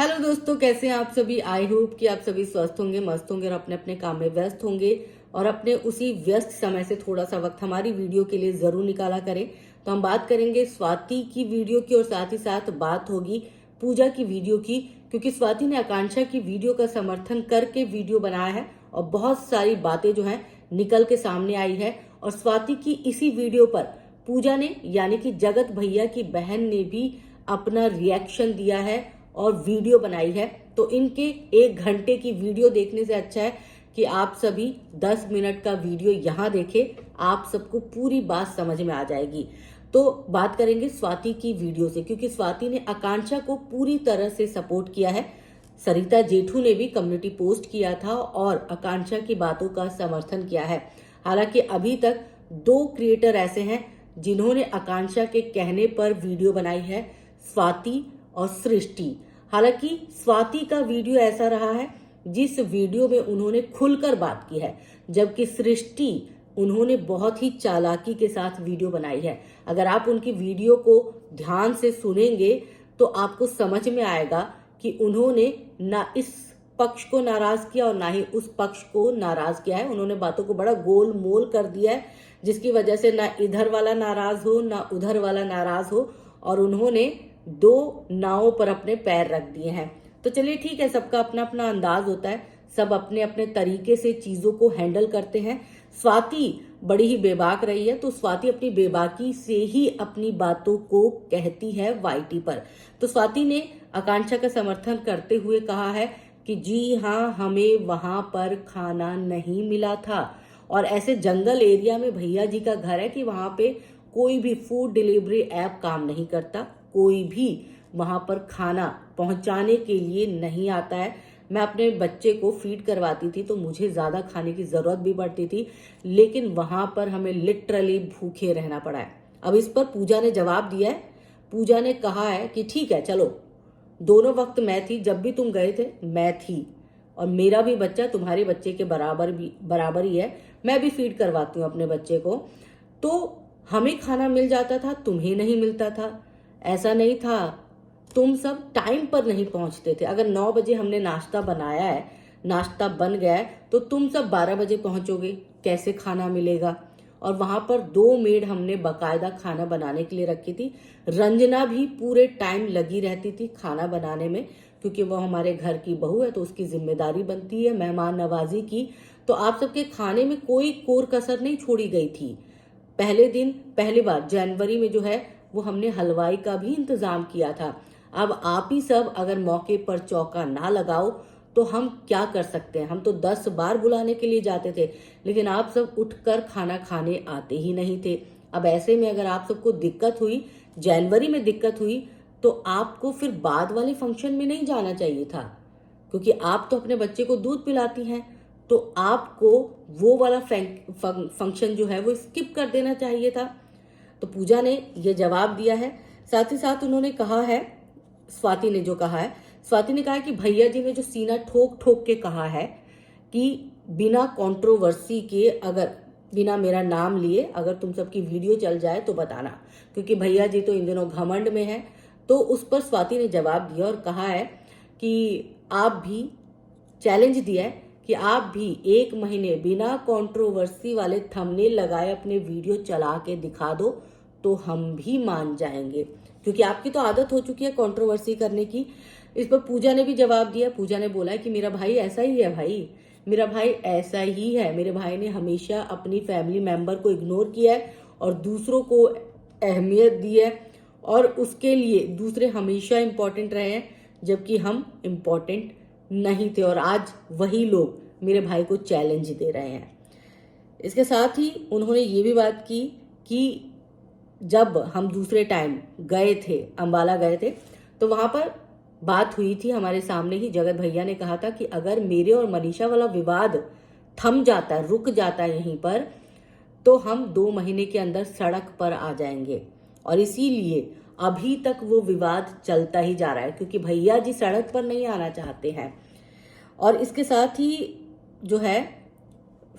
Hello दोस्तों, कैसे हैं आप सभी। आई होप कि आप सभी स्वस्थ होंगे, मस्त होंगे और अपने अपने काम में व्यस्त होंगे और अपने उसी व्यस्त समय से थोड़ा सा वक्त हमारी वीडियो के लिए जरूर निकाला करें। तो हम बात करेंगे स्वाति की वीडियो की और साथ ही साथ बात होगी पूजा की वीडियो की, क्योंकि स्वाति ने आकांक्षा की वीडियो का समर्थन करके वीडियो बनाया है और बहुत सारी बातें जो है निकल के सामने आई है। और स्वाति की इसी वीडियो पर पूजा ने यानी कि जगत भैया की बहन ने भी अपना रिएक्शन दिया है और वीडियो बनाई है। तो इनके 1 घंटे की वीडियो देखने से अच्छा है कि आप सभी 10 मिनट का वीडियो यहाँ देखें, आप सबको पूरी बात समझ में आ जाएगी। तो बात करेंगे स्वाति की वीडियो से, क्योंकि स्वाति ने आकांक्षा को पूरी तरह से सपोर्ट किया है। सरिता जेठू ने भी कम्युनिटी पोस्ट किया था और आकांक्षा की बातों का समर्थन किया है। हालांकि अभी तक 2 क्रिएटर ऐसे हैं जिन्होंने आकांक्षा के कहने पर वीडियो बनाई है, स्वाति और सृष्टि। हालांकि स्वाति का वीडियो ऐसा रहा है जिस वीडियो में उन्होंने खुलकर बात की है, जबकि सृष्टि उन्होंने बहुत ही चालाकी के साथ वीडियो बनाई है। अगर आप उनकी वीडियो को ध्यान से सुनेंगे तो आपको समझ में आएगा कि उन्होंने ना इस पक्ष को नाराज किया और ना ही उस पक्ष को नाराज किया है। उन्होंने बातों को बड़ा गोल मोल कर दिया है, जिसकी वजह से ना इधर वाला नाराज हो ना उधर वाला नाराज हो, और उन्होंने 2 नावों पर अपने पैर रख दिए हैं। तो चलिए ठीक है, सबका अपना अपना अंदाज होता है, सब अपने अपने तरीके से चीजों को हैंडल करते हैं। स्वाति बड़ी ही बेबाक रही है, तो स्वाति अपनी बेबाकी से ही अपनी बातों को कहती है वाईटी पर। तो स्वाति ने आकांक्षा का समर्थन करते हुए कहा है कि जी हाँ, हमें वहां पर खाना नहीं मिला था और ऐसे जंगल एरिया में भैया जी का घर है कि वहां पे कोई भी फूड डिलीवरी ऐप काम नहीं करता, कोई भी वहां पर खाना पहुंचाने के लिए नहीं आता है। मैं अपने बच्चे को फीड करवाती थी तो मुझे ज्यादा खाने की जरूरत भी पड़ती थी, लेकिन वहां पर हमें लिटरली भूखे रहना पड़ा है। अब इस पर पूजा ने जवाब दिया है। पूजा ने कहा है कि ठीक है, चलो दोनों वक्त मैं थी, जब भी तुम गए थे मैं थी और मेरा भी बच्चा तुम्हारे बच्चे के बराबर ही है, मैं भी फीड करवाती हूँ अपने बच्चे को। तो हमें खाना मिल जाता था, तुम्हें नहीं मिलता था। ऐसा नहीं था, तुम सब टाइम पर नहीं पहुंचते थे। अगर 9 बजे हमने नाश्ता बनाया है, नाश्ता बन गया है, तो तुम सब 12 बजे पहुंचोगे, कैसे खाना मिलेगा। और वहां पर 2 मेड हमने बकायदा खाना बनाने के लिए रखी थी। रंजना भी पूरे टाइम लगी रहती थी खाना बनाने में, क्योंकि वो हमारे घर की बहू है तो उसकी जिम्मेदारी बनती है मेहमान नवाजी की। तो आप सबके खाने में कोई कोर कसर नहीं छोड़ी गई थी। पहले दिन पहली बार जनवरी में जो है वो हमने हलवाई का भी इंतजाम किया था। अब आप ही सब अगर मौके पर चौका ना लगाओ तो हम क्या कर सकते हैं। हम तो 10 बार बुलाने के लिए जाते थे, लेकिन आप सब उठकर खाना खाने आते ही नहीं थे। अब ऐसे में अगर आप सबको दिक्कत हुई, जनवरी में दिक्कत हुई, तो आपको फिर बाद वाले फंक्शन में नहीं जाना चाहिए था, क्योंकि आप तो अपने बच्चे को दूध पिलाती हैं, तो आपको वो वाला फंक्शन जो है वो स्किप कर देना चाहिए था। तो पूजा ने ये जवाब दिया है। साथ ही साथ उन्होंने कहा है, स्वाति ने जो कहा है, स्वाति ने कहा है कि भैया जी ने जो सीना ठोक ठोक के कहा है कि बिना कंट्रोवर्सी के, अगर बिना मेरा नाम लिए अगर तुम सबकी वीडियो चल जाए तो बताना, क्योंकि भैया जी तो इन दिनों घमंड में है। तो उस पर स्वाति ने जवाब दिया और कहा है कि आप भी चैलेंज दिया है कि आप भी 1 महीने बिना कंट्रोवर्सी वाले थंबनेल लगाए अपने वीडियो चला के दिखा दो तो हम भी मान जाएंगे, क्योंकि आपकी तो आदत हो चुकी है कंट्रोवर्सी करने की। इस पर पूजा ने भी जवाब दिया। पूजा ने बोला है कि मेरा भाई ऐसा ही है, भाई मेरा भाई ऐसा ही है। मेरे भाई ने हमेशा अपनी फैमिली मेंबर को इग्नोर किया है और दूसरों को अहमियत दी है, और उसके लिए दूसरे हमेशा इंपॉर्टेंट रहे हैं, जबकि हम इंपॉर्टेंट नहीं थे। और आज वही लोग मेरे भाई को चैलेंज दे रहे हैं। इसके साथ ही उन्होंने ये भी बात की कि जब हम दूसरे टाइम गए थे, अंबाला गए थे, तो वहां पर बात हुई थी हमारे सामने ही। जगत भैया ने कहा था कि अगर मेरे और मनीषा वाला विवाद थम जाता है, रुक जाता है यहीं पर, तो हम 2 महीने के अंदर सड़क पर आ जाएंगे। और इसीलिए अभी तक वो विवाद चलता ही जा रहा है, क्योंकि भैया जी सड़क पर नहीं आना चाहते हैं। और इसके साथ ही जो है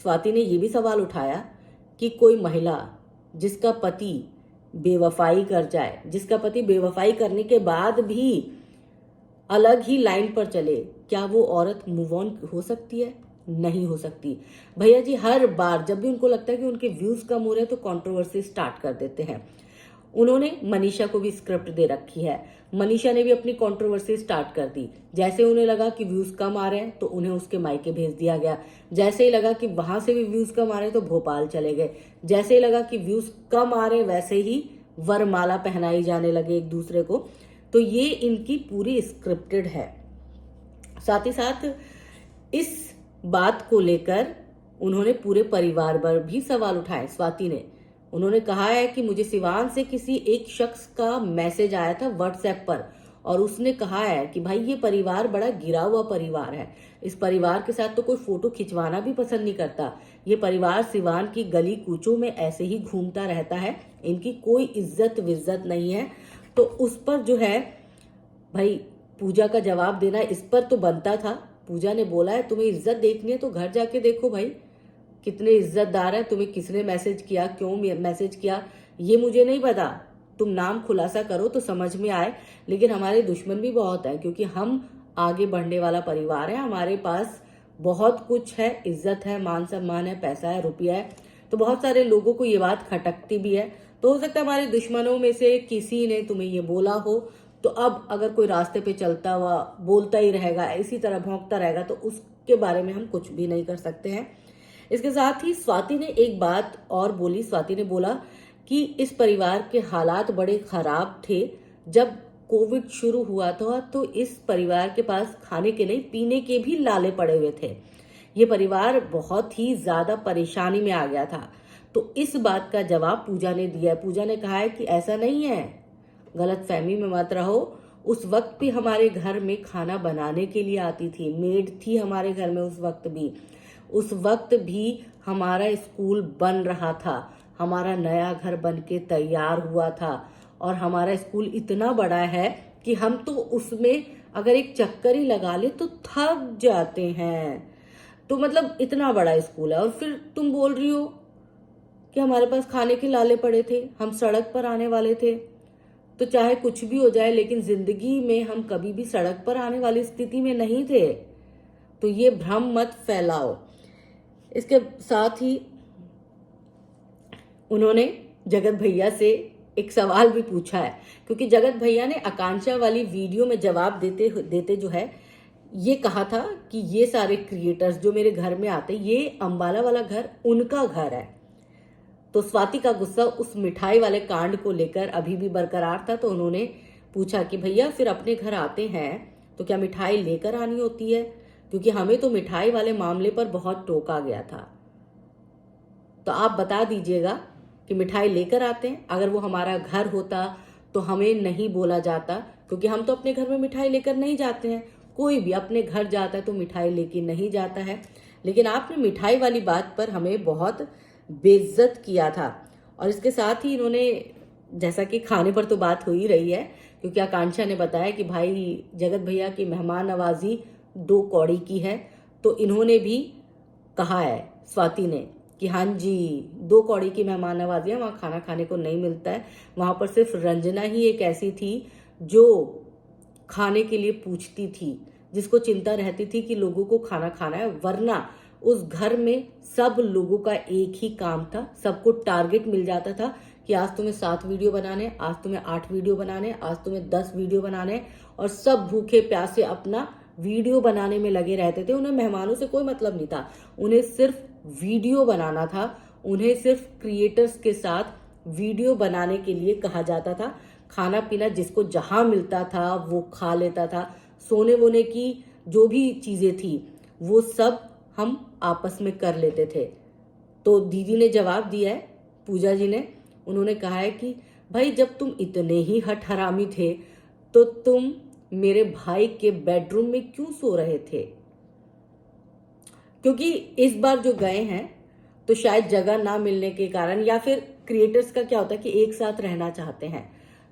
स्वाति ने ये भी सवाल उठाया कि कोई महिला जिसका पति बेवफाई कर जाए, जिसका पति बेवफाई करने के बाद भी अलग ही लाइन पर चले, क्या वो औरत मूव ऑन हो सकती है? नहीं हो सकती। भैया जी हर बार जब भी उनको लगता है कि उनके व्यूज कम हो रहे हैं तो कंट्रोवर्सी स्टार्ट कर देते हैं। उन्होंने मनीषा को भी स्क्रिप्ट दे रखी है, मनीषा ने भी अपनी कंट्रोवर्सी स्टार्ट कर दी। जैसे उन्हें लगा कि व्यूज कम आ रहे हैं तो उन्हें उसके मायके भेज दिया गया, जैसे ही लगा कि वहां से भी व्यूज कम आ रहे हैं तो भोपाल चले गए, जैसे ही लगा कि व्यूज कम आ रहे हैं वैसे ही वरमाला पहनाई जाने लगे एक दूसरे को। तो ये इनकी पूरी स्क्रिप्टेड है। साथ ही साथ इस बात को लेकर उन्होंने पूरे परिवार पर भी सवाल उठाए। स्वाति ने उन्होंने कहा है कि मुझे सिवान से किसी एक शख्स का मैसेज आया था व्हाट्सएप पर और उसने कहा है कि भाई ये परिवार बड़ा गिरा हुआ परिवार है, इस परिवार के साथ तो कोई फोटो खिंचवाना भी पसंद नहीं करता, ये परिवार सिवान की गली कूचों में ऐसे ही घूमता रहता है, इनकी कोई इज्जत विज्जत नहीं है। तो उस पर जो है भाई पूजा का जवाब देना इस पर तो बनता था। पूजा ने बोला है तुम्हें इज्जत देखनी है तो घर जाके देखो भाई कितने इज्जतदार है, तुम्हें किसने मैसेज किया, क्यों मैसेज किया, ये मुझे नहीं पता, तुम नाम खुलासा करो तो समझ में आए। लेकिन हमारे दुश्मन भी बहुत है क्योंकि हम आगे बढ़ने वाला परिवार है, हमारे पास बहुत कुछ है, इज्जत है, मान सम्मान है, पैसा है, रुपया है। तो बहुत सारे लोगों को ये बात खटकती भी है। तो हो सकता है हमारे दुश्मनों में से किसी ने तुम्हें ये बोला हो, तो अब अगर कोई रास्ते पे चलता हुआ बोलता ही रहेगा, इसी तरह भौंकता रहेगा, तो उसके बारे में हम कुछ भी नहीं कर सकते हैं। इसके साथ ही स्वाति ने एक बात और बोली। स्वाति ने बोला कि इस परिवार के हालात बड़े खराब थे। जब कोविड शुरू हुआ था तो इस परिवार के पास खाने के नहीं पीने के भी लाले पड़े हुए थे, ये परिवार बहुत ही ज्यादा परेशानी में आ गया था। तो इस बात का जवाब पूजा ने दिया। पूजा ने कहा है कि ऐसा नहीं है, गलत फहमी में मत रहो, उस वक्त भी हमारे घर में खाना बनाने के लिए आती थी, मेड थी हमारे घर में उस वक्त भी हमारा स्कूल बन रहा था, हमारा नया घर बन के तैयार हुआ था और हमारा स्कूल इतना बड़ा है कि हम तो उसमें अगर एक चक्कर ही लगा ले तो थक जाते हैं। तो मतलब इतना बड़ा स्कूल है और फिर तुम बोल रही हो कि हमारे पास खाने के लाले पड़े थे, हम सड़क पर आने वाले थे। तो चाहे कुछ भी हो जाए लेकिन जिंदगी में हम कभी भी सड़क पर आने वाली स्थिति में नहीं थे, तो ये भ्रम मत फैलाओ। इसके साथ ही उन्होंने जगत भैया से एक सवाल भी पूछा है, क्योंकि जगत भैया ने आकांक्षा वाली वीडियो में जवाब देते देते जो है ये कहा था कि ये सारे क्रिएटर्स जो मेरे घर में आते, ये अंबाला वाला घर उनका घर है। तो स्वाति का गुस्सा उस मिठाई वाले कांड को लेकर अभी भी बरकरार था। तो उन्होंने पूछा कि भैया फिर अपने घर आते हैं तो क्या मिठाई लेकर आनी होती है, क्योंकि हमें तो मिठाई वाले मामले पर बहुत टोका गया था। तो आप बता दीजिएगा कि मिठाई लेकर आते हैं, अगर वो हमारा घर होता तो हमें नहीं बोला जाता, क्योंकि हम तो अपने घर में मिठाई लेकर नहीं जाते हैं, कोई भी अपने घर जाता है तो मिठाई लेके नहीं जाता है। लेकिन आपने मिठाई वाली बात पर हमें बहुत बेइज्जत किया था। और इसके साथ ही इन्होंने, जैसा कि खाने पर तो बात हो ही रही है, क्योंकि आकांक्षा ने बताया कि भाई जगत भैया की मेहमान नवाजी 2 कौड़ी की है, तो इन्होंने भी कहा है स्वाति ने कि हाँ जी 2 कौड़ी की मेहमान नवाजी है, वहाँ खाना खाने को नहीं मिलता है, वहां पर सिर्फ रंजना ही एक ऐसी थी जो खाने के लिए पूछती थी, जिसको चिंता रहती थी कि लोगों को खाना खाना है, वरना उस घर में सब लोगों का एक ही काम था, सबको टारगेट मिल जाता था कि आज तुम्हें 7 वीडियो बनाने, आज तुम्हें 8 वीडियो बनाने, आज तुम्हें 10 वीडियो बनाने, और सब भूखे प्यासे अपना वीडियो बनाने में लगे रहते थे। उन्हें मेहमानों से कोई मतलब नहीं था, उन्हें सिर्फ वीडियो बनाना था, उन्हें सिर्फ क्रिएटर्स के साथ वीडियो बनाने के लिए कहा जाता था। खाना पीना जिसको जहां मिलता था वो खा लेता था, सोने वोने की जो भी चीजें थी वो सब हम आपस में कर लेते थे। तो दीदी ने जवाब दिया है, पूजा जी ने, उन्होंने कहा है कि भाई जब तुम इतने ही हठहरामी थे तो तुम मेरे भाई के बेडरूम में क्यों सो रहे थे, क्योंकि इस बार जो गए हैं तो शायद जगह ना मिलने के कारण, या फिर क्रिएटर्स का क्या होता है कि एक साथ रहना चाहते हैं,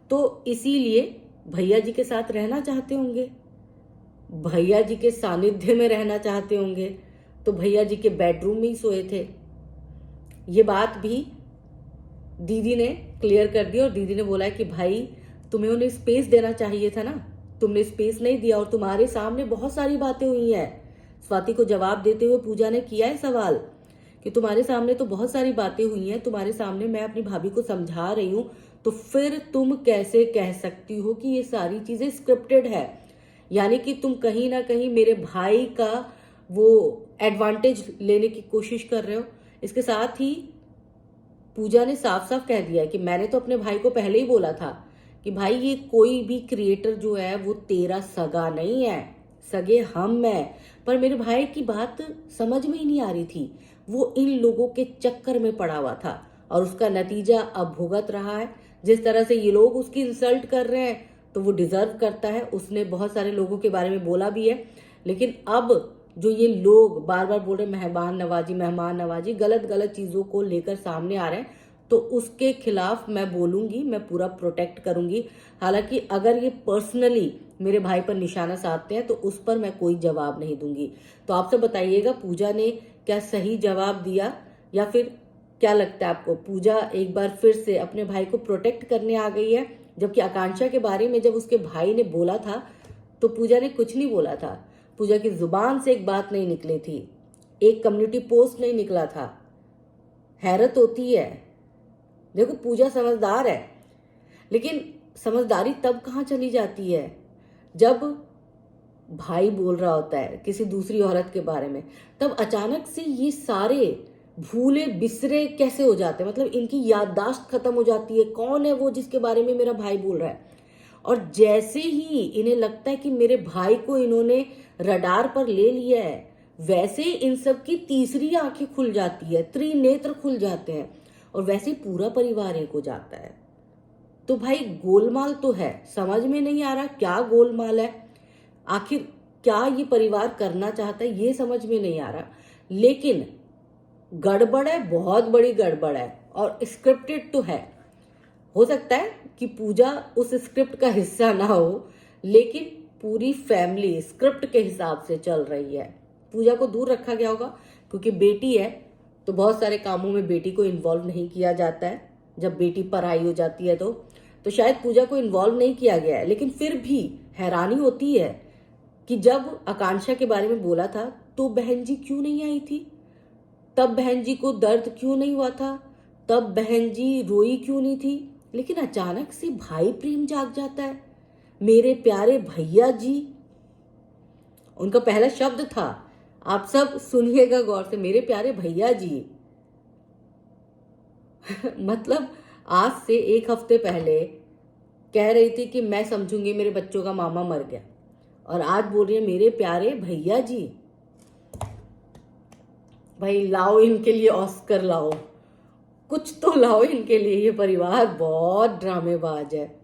तो इसीलिए भैया जी के साथ रहना चाहते होंगे, भैया जी के सानिध्य में रहना चाहते होंगे, तो भैया जी के बेडरूम में ही सोए थे। ये बात भी दीदी ने क्लियर कर दी और दीदी ने बोला है कि भाई तुम्हें उन्हें स्पेस देना चाहिए था ना, तुमने स्पेस नहीं दिया और तुम्हारे सामने बहुत सारी बातें हुई हैं। स्वाति को जवाब देते हुए पूजा ने किया है सवाल कि तुम्हारे सामने तो बहुत सारी बातें हुई हैं, तुम्हारे सामने मैं अपनी भाभी को समझा रही हूं, तो फिर तुम कैसे कह सकती हो कि ये सारी चीजें स्क्रिप्टेड है? यानी कि तुम कहीं ना कहीं मेरे भाई का वो एडवांटेज लेने की कोशिश कर रहे हो। इसके साथ ही पूजा ने साफ साफ कह दिया कि मैंने तो अपने भाई को पहले ही बोला था कि भाई ये कोई भी क्रिएटर जो है वो तेरा सगा नहीं है, सगे हम हैं। पर मेरे भाई की बात समझ में ही नहीं आ रही थी, वो इन लोगों के चक्कर में पड़ा हुआ था और उसका नतीजा अब भुगत रहा है। जिस तरह से ये लोग उसकी इंसल्ट कर रहे हैं तो वो डिजर्व करता है। उसने बहुत सारे लोगों के बारे में बोला भी है, लेकिन अब जो ये लोग बार बार बोल रहे मेहमान नवाजी गलत गलत चीजों को लेकर सामने आ रहे हैं, तो उसके खिलाफ मैं बोलूंगी, मैं पूरा प्रोटेक्ट करूंगी। हालांकि अगर ये पर्सनली मेरे भाई पर निशाना साधते हैं तो उस पर मैं कोई जवाब नहीं दूंगी। तो आप सब बताइएगा पूजा ने क्या सही जवाब दिया, या फिर क्या लगता है आपको पूजा एक बार फिर से अपने भाई को प्रोटेक्ट करने आ गई है? जबकि आकांक्षा के बारे में जब उसके भाई ने बोला था तो पूजा ने कुछ नहीं बोला था। पूजा की जुबान से एक बात नहीं निकली थी, एक कम्युनिटी पोस्ट नहीं निकला था। हैरत होती है। देखो पूजा समझदार है, लेकिन समझदारी तब कहाँ चली जाती है जब भाई बोल रहा होता है किसी दूसरी औरत के बारे में, तब अचानक से ये सारे भूले बिसरे कैसे हो जाते हैं? मतलब इनकी याददाश्त खत्म हो जाती है, कौन है वो जिसके बारे में मेरा भाई बोल रहा है। और जैसे ही इन्हें लगता है कि मेरे भाई को इन्होंने रडार पर ले लिया है, वैसे ही इन सब की तीसरी आंखें खुल जाती है, त्रिनेत्र खुल जाते हैं, और वैसे ही पूरा परिवार एक हो जाता है। तो भाई गोलमाल तो है, समझ में नहीं आ रहा क्या गोलमाल है, आखिर क्या ये परिवार करना चाहता है ये समझ में नहीं आ रहा। लेकिन गड़बड़ है, बहुत बड़ी गड़बड़ है, और स्क्रिप्टेड तो है। हो सकता है कि पूजा उस स्क्रिप्ट का हिस्सा ना हो, लेकिन पूरी फैमिली स्क्रिप्ट के हिसाब से चल रही है। पूजा को दूर रखा गया होगा क्योंकि बेटी है, तो बहुत सारे कामों में बेटी को इन्वॉल्व नहीं किया जाता है। जब बेटी पराई हो जाती है तो शायद पूजा को इन्वॉल्व नहीं किया गया है। लेकिन फिर भी हैरानी होती है कि जब आकांक्षा के बारे में बोला था तो बहन जी क्यों नहीं आई थी? तब बहन जी को दर्द क्यों नहीं हुआ था? तब बहन जी रोई क्यों नहीं थी? लेकिन अचानक से भाई प्रेम जाग जाता है, मेरे प्यारे भैया जी। उनका पहला शब्द था, आप सब सुनिएगा गौर से, मेरे प्यारे भैया जी। मतलब आज से एक हफ्ते पहले कह रही थी कि मैं समझूंगी मेरे बच्चों का मामा मर गया, और आज बोल रही है मेरे प्यारे भैया जी। भाई लाओ इनके लिए ऑस्कर लाओ, कुछ तो लाओ इनके लिए। ये परिवार बहुत ड्रामेबाज है।